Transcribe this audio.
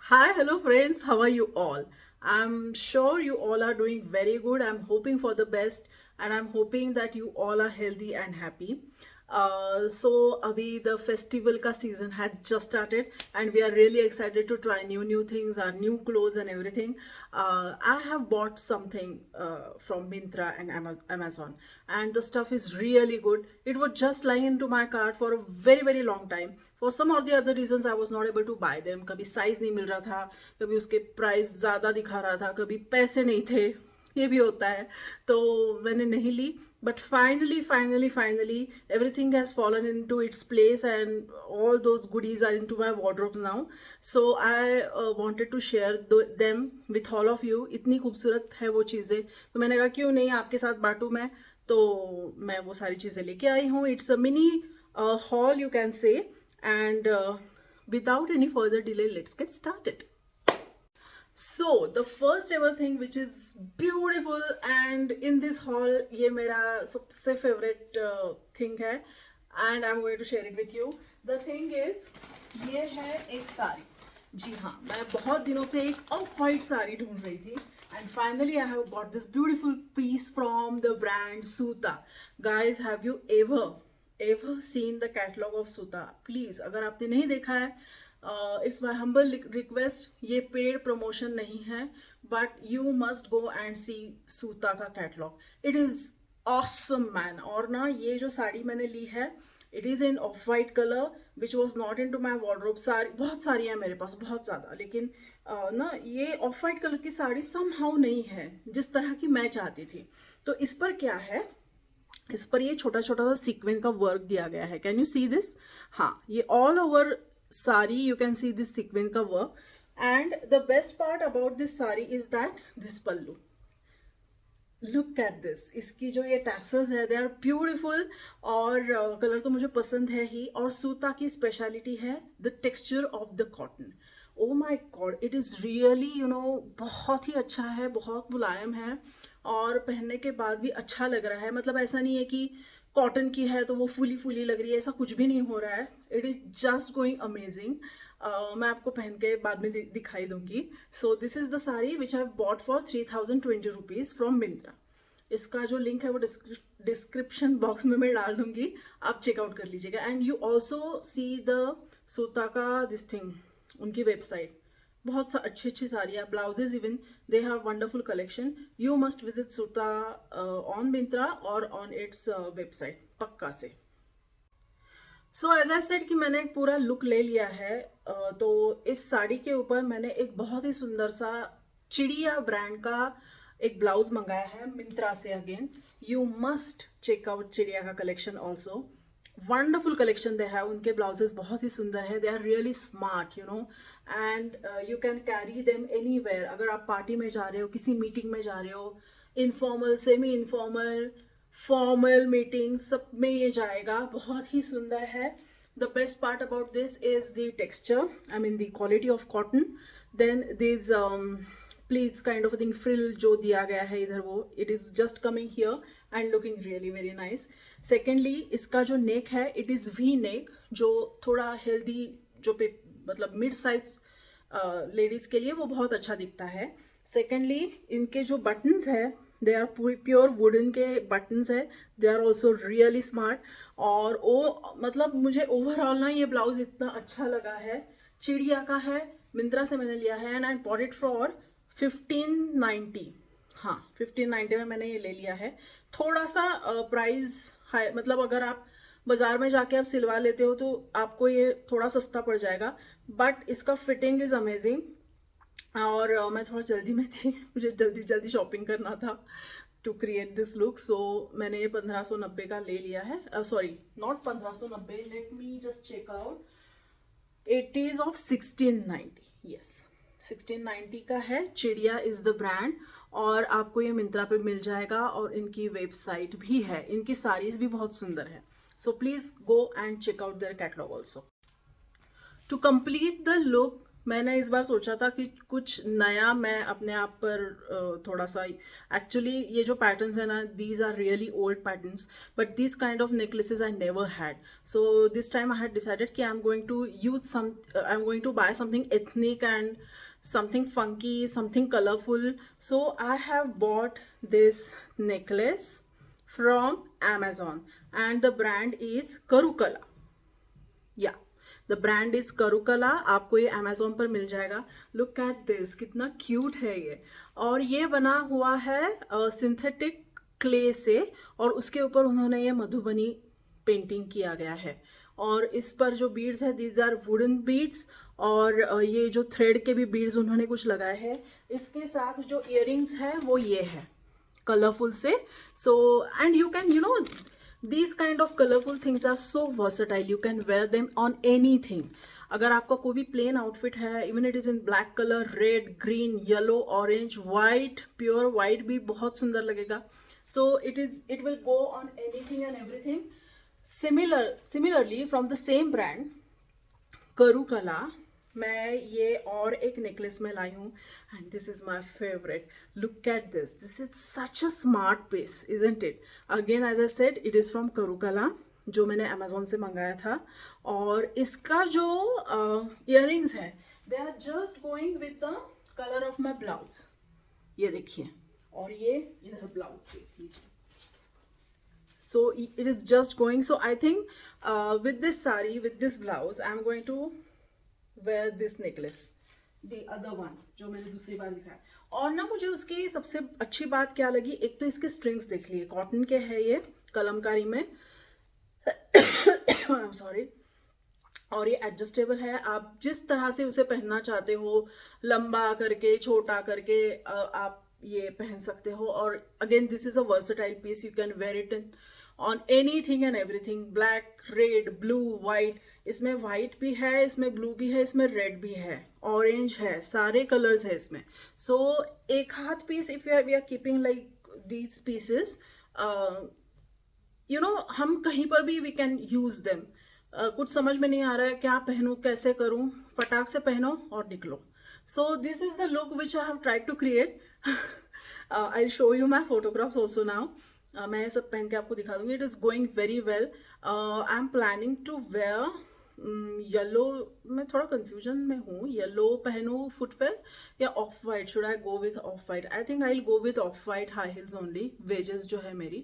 Hi, hello friends. How are you all? I'm sure you all are doing very good. I'm hoping for the best and I'm hoping that you all are healthy and happy. So abhi the festival ka season has just started and we are really excited to try new things, our new clothes and everything. I have bought something from Myntra and Amazon, and the stuff is really good. It was just lying into my cart for a very long time. For some or the other reasons I was not able to buy them. कभी size नहीं मिल रहा था, कभी उसके price ज़्यादा दिखा रहा था, कभी पैसे नहीं थे, ये भी होता है, तो मैंने नहीं ली. But finally everything has fallen into its place and all those goodies are into my wardrobe now. So I wanted to share them with all of you. इतनी खूबसूरत है वो चीज़ें, तो मैंने कहा क्यों नहीं आपके साथ बांटूं मैं. तो मैं वो सारी चीज़ें लेके आई हूँ. It's a mini haul, you can say. And without any further delay, let's get started. So the first ever thing which is beautiful and in this haul, ये मेरा सबसे favorite thing है and I'm going to share it with you. The thing is, ये है एक साड़ी. जी हाँ, मैं बहुत दिनों से एक ऑफ वाइट साड़ी ढूंढ रही थी and finally I have bought this beautiful piece from the brand Suta. Guys, have you ever seen the catalog of Suta? Please, अगर आपने नहीं देखा है, इट्स माई हम्बल रिक्वेस्ट. ये पेड प्रमोशन नहीं है, but you must go and see Suta का catalogue. It is awesome man. और ना ये जो साड़ी मैंने ली है, it is in off white colour which was not into my wardrobe. सारी बहुत सारी है मेरे पास, बहुत ज़्यादा, लेकिन ना ये ऑफ वाइट कलर की साड़ी समहाउ नहीं है जिस तरह की मैं चाहती थी. तो इस पर क्या है, इस पर ये छोटा छोटा सा सीक्वेंस का वर्क दिया गया है. Can you see this? हाँ, ये all over sari you can see this sequence का work. And the best part about this sari is that this pallu, look at this. इसकी जो ये टैसल्स है दे आर ब्यूटिफुल और कलर तो मुझे पसंद है ही. और सूता की स्पेशलिटी है the texture of the cotton. Oh my God, it is really बहुत ही अच्छा है, बहुत मुलायम है और पहनने के बाद भी अच्छा लग रहा है. मतलब ऐसा नहीं है कि कॉटन की है तो वो फुली फुली लग रही है, ऐसा कुछ भी नहीं हो रहा है. It is just going amazing. मैं आपको पहन के बाद में दिखाई दूंगी. So this is the sari which I bought for 3020 rupees from Myntra. इसका जो लिंक है वो डिस्क्रिप्शन बॉक्स में मैं डाल दूंगी, आप चेकआउट कर लीजिएगा. And you also see the सूता का दिस थिंग, उनकी वेबसाइट बहुत अच्छी अच्छी साड़ियाँ, blouses even, they have wonderful collection. You must visit सूता ऑन मिंत्रा और ऑन इट्स वेबसाइट, पक्का से. सो एज आई सेड कि मैंने एक पूरा लुक ले लिया है. तो इस साड़ी के ऊपर मैंने एक बहुत ही सुंदर सा चिड़िया ब्रांड का एक ब्लाउज मंगाया है मिंत्रा से. Again you must check out Chidiya का collection also. Wonderful collection they have. उनके ब्लाउजेस बहुत ही सुंदर है. They are really smart and you can carry them anywhere. अगर आप पार्टी में जा रहे हो, किसी मीटिंग में जा रहे हो, informal, semi informal, formal meeting, सब में ये जाएगा. बहुत ही सुंदर है. The best part about this is the texture, I mean the quality of cotton. Then this please kind of thing, frill जो दिया गया है इधर, वो it is just coming here and looking really very nice. Secondly, इसका जो नेक है it is V neck, जो थोड़ा हेल्दी, जो पे मतलब मिड साइज लेडीज़ के लिए वो बहुत अच्छा दिखता है. सेकेंडली, इनके जो बटन्स है दे आर प्योर वुडन के बटन्स है. They are also really smart. और वो मतलब मुझे ओवरऑल ना ये ब्लाउज इतना अच्छा लगा है. चिड़िया का है, मिंत्रा से मैंने लिया है and I bought it for 1590. हाँ, 1590 में मैंने ये ले लिया है. थोड़ा सा प्राइस हाई, मतलब अगर आप बाज़ार में जाके आप सिलवा लेते हो तो आपको ये थोड़ा सस्ता पड़ जाएगा, बट इसका फिटिंग इज़ अमेजिंग. और मैं थोड़ा जल्दी में थी, मुझे जल्दी शॉपिंग करना था to create this look. So मैंने ये 1590 का ले लिया है. Sorry, not 1590, let me just check out. It is of 1690. Yes, 1690 का है. चिड़िया इज़ द ब्रांड और आपको ये मिंत्रा पे मिल जाएगा और इनकी वेबसाइट भी है. इनकी साड़ीज़ भी बहुत सुंदर है. So please go and check out their catalogue also. To complete the look, मैंने इस बार सोचा था कि कुछ नया मैं अपने आप पर थोड़ा सा, एक्चुअली ये जो पैटर्न्स है ना, these are really old patterns, but this kind of necklaces I never had. So this time I had decided कि I am going to buy something ethnic and something funky, something colorful. So I have bought this necklace from Amazon, and the brand is Karukala. या the brand is करुकला. आपको ये Amazon पर मिल जाएगा. Look at this, कितना cute है ये. और ये बना हुआ है सिंथेटिक क्ले से, और उसके ऊपर उन्होंने ये मधुबनी पेंटिंग किया गया है. और इस पर जो बीड्स है, दीज आर वुडन बीड्स. और ये जो थ्रेड के भी बीड्स उन्होंने कुछ लगाए हैं. इसके साथ जो इयररिंग्स है वो ये है कलरफुल से. So and you can these kind of colorful things are so versatile. You can wear them on anything. अगर आपका कोई भी प्लेन आउटफिट है, even it is in black colour, red, green, yellow, orange, white, pure white भी बहुत सुंदर लगेगा. So it will go on anything and everything. Similarly from the same brand Karukala, मैं ये और एक नेकलेस में लाई हूँ, and this is my favourite. Look at this is such a smart piece, isn't it. Again as I said, it is from Karukala, जो मैंने Amazon से मंगाया था. और इसका जो इयररिंग्स है, they are just going with the colour of my blouse. ये देखिए, और ये इधर ब्लाउज देख लीजिए. So it is just going. So I think with this sari, with this blouse, I'm going to wear this necklace, the other one जो मैंने दूसरी बार दिखाया. और ना मुझे उसकी सबसे अच्छी बात क्या लगी, एक तो इसके स्ट्रिंग्स देख लिए, कॉटन के है ये, कलमकारी में. सॉरी. और ये एडजस्टेबल है, आप जिस तरह से उसे पहनना चाहते हो, लंबा करके, छोटा करके, आप ये पहन सकते हो. और again this is a versatile piece. You can wear it on anything and everything. Black, red, blue, white. इसमें वाइट भी है, इसमें ब्लू भी है, इसमें रेड भी है, ऑरेंज है, सारे कलर्स है इसमें. सो एक हाथ piece, if we are keeping like these pieces, हम कहीं पर भी वी कैन यूज देम. कुछ समझ में नहीं आ रहा है क्या पहनूं, कैसे करूं, फटाक से पहनो और निकलो. So this is the look which I have tried to create. I show you my photographs also now. मैं ये सब पहन के आपको दिखा दूंगी. It is going very well. I am planning to wear yellow. मैं थोड़ा कंफ्यूजन में हूँ, येलो पहनूँ फुटवेयर या off white. Should I go with off white? I think I will go with off white high heels only. Wages जो है मेरी,